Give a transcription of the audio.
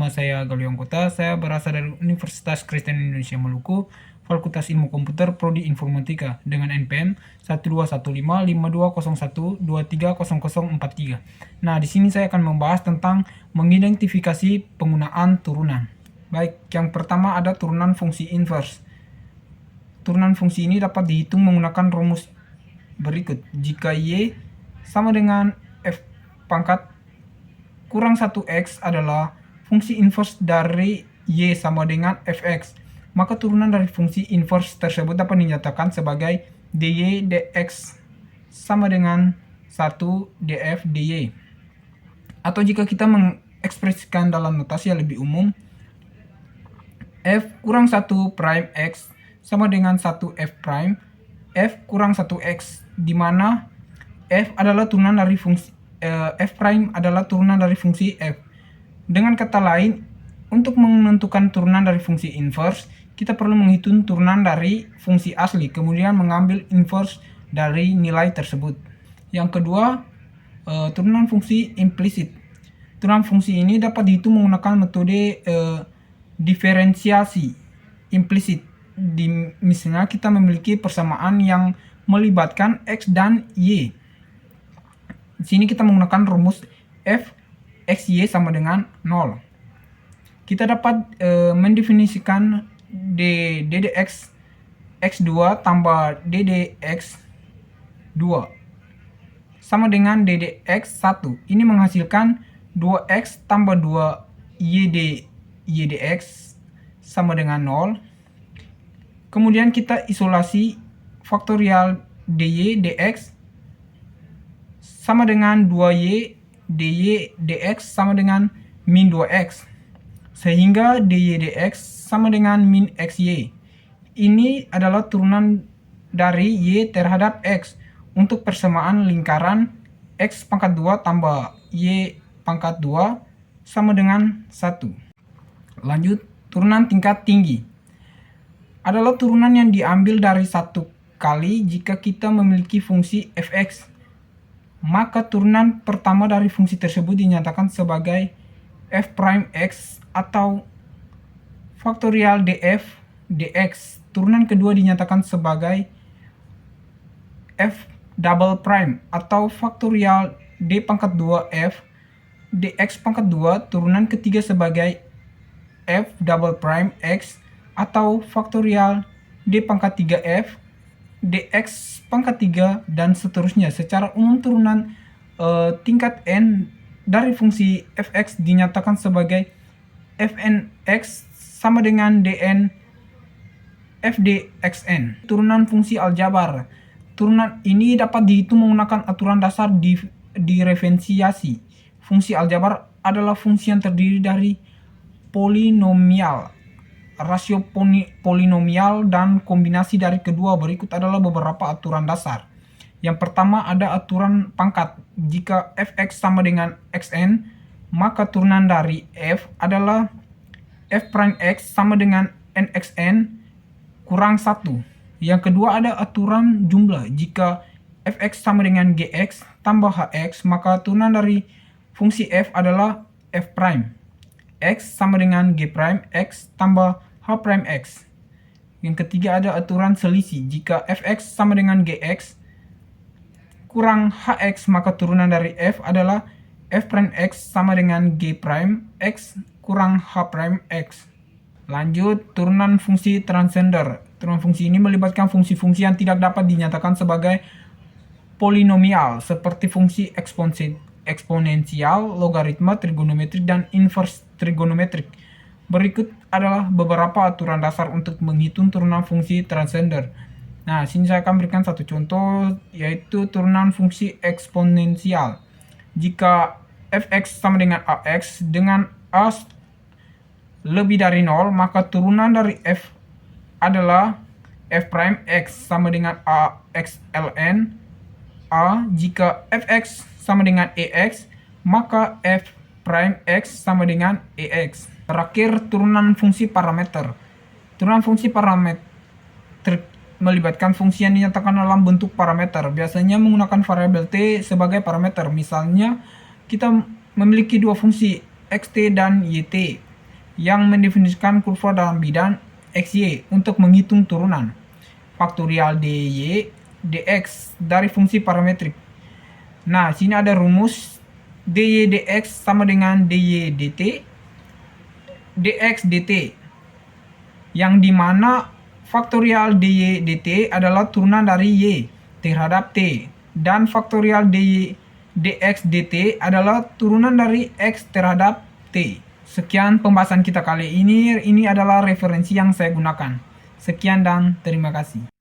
Nama saya Galih Anggota, saya berasal dari Universitas Kristen Indonesia Maluku, Fakultas Ilmu Komputer, Prodi Informatika, dengan NPM 12155201230043. Nah, di sini saya akan membahas tentang mengidentifikasi penggunaan turunan. Baik, yang pertama ada turunan fungsi inverse. Turunan fungsi ini dapat dihitung menggunakan rumus berikut. Jika Y sama dengan F pangkat kurang 1X adalah fungsi inverse dari Y sama dengan Fx, maka turunan dari fungsi inverse tersebut dapat dinyatakan sebagai dy dx sama dengan 1 df dy. Atau jika kita mengekspresikan dalam notasi yang lebih umum, f kurang 1 prime x sama dengan 1 f prime f kurang 1x, di mana f adalah turunan dari fungsi f prime adalah turunan dari fungsi f. Dengan kata lain, untuk menentukan turunan dari fungsi inverse, kita perlu menghitung turunan dari fungsi asli, kemudian mengambil inverse dari nilai tersebut. Yang kedua, turunan fungsi implisit. Turunan fungsi ini dapat dihitung menggunakan metode diferensiasi implisit. Misalnya kita memiliki persamaan yang melibatkan x dan y. Di sini kita menggunakan rumus f xy sama dengan 0. Kita dapat mendefinisikan ddx x2 tambah ddx 2 sama dengan ddx 1. Ini menghasilkan 2x tambah 2 ydx sama dengan 0. Kemudian kita isolasi faktorial dy dx sama dengan 2y dy dx sama dengan min 2x, sehingga dy dx sama dengan min xy. Ini adalah turunan dari y terhadap x untuk persamaan lingkaran x pangkat 2 tambah y pangkat 2 sama dengan 1. Lanjut, turunan tingkat tinggi adalah turunan yang diambil dari satu kali jika kita memiliki fungsi fx. Maka turunan pertama dari fungsi tersebut dinyatakan sebagai f prime x atau faktorial df dx. Turunan kedua dinyatakan sebagai f double prime atau faktorial d pangkat 2 f dx pangkat 2. Turunan ketiga sebagai f double prime x atau faktorial d pangkat 3 f dx pangkat 3, dan seterusnya. Secara umum turunan tingkat n dari fungsi fx dinyatakan sebagai fnx sama dengan dn fdxn. Turunan fungsi aljabar. Turunan ini dapat dihitung menggunakan aturan dasar diferensiasi. Fungsi aljabar adalah fungsi yang terdiri dari polinomial, rasio polinomial, dan kombinasi dari kedua. Berikut adalah beberapa aturan dasar. Yang pertama ada aturan pangkat. Jika fx sama dengan xn, maka turunan dari f adalah f prime x sama dengan nxn kurang 1. Yang kedua ada aturan jumlah. Jika fx sama dengan gx tambah hx, maka turunan dari fungsi f adalah f prime x sama dengan g prime x tambah h prime x. Yang ketiga ada aturan selisih. Jika fx sama dengan gx kurang hx, maka turunan dari f adalah f prime x sama dengan g prime x kurang h prime x. Lanjut, turunan fungsi transcender. Turunan fungsi ini melibatkan fungsi-fungsi yang tidak dapat dinyatakan sebagai polinomial, seperti fungsi eksponensial, logaritma, trigonometrik, dan inverse trigonometrik. Berikut adalah beberapa aturan dasar untuk menghitung turunan fungsi transcender. Nah, sini saya akan berikan satu contoh, yaitu turunan fungsi eksponensial. Jika fx sama dengan ax dengan a lebih dari 0, maka turunan dari f adalah f prime x sama dengan ax ln a. Jika fx sama dengan ax, maka f prime x sama dengan ax. Terakhir, turunan fungsi parameter. Turunan fungsi parameter melibatkan fungsi yang dinyatakan dalam bentuk parameter, biasanya menggunakan variabel t sebagai parameter. Misalnya, kita memiliki dua fungsi xt dan yt. yang mendefinisikan kurva dalam bidang XY untuk menghitung turunan faktorial dy dx dari fungsi parametrik. Nah, sini ada rumus dy dx sama dengan dy dt dx dt, yang dimana faktorial dy dt adalah turunan dari y terhadap t, dan faktorial dy dx dt adalah turunan dari x terhadap t. Sekian pembahasan kita kali ini adalah referensi yang saya gunakan. Sekian dan terima kasih.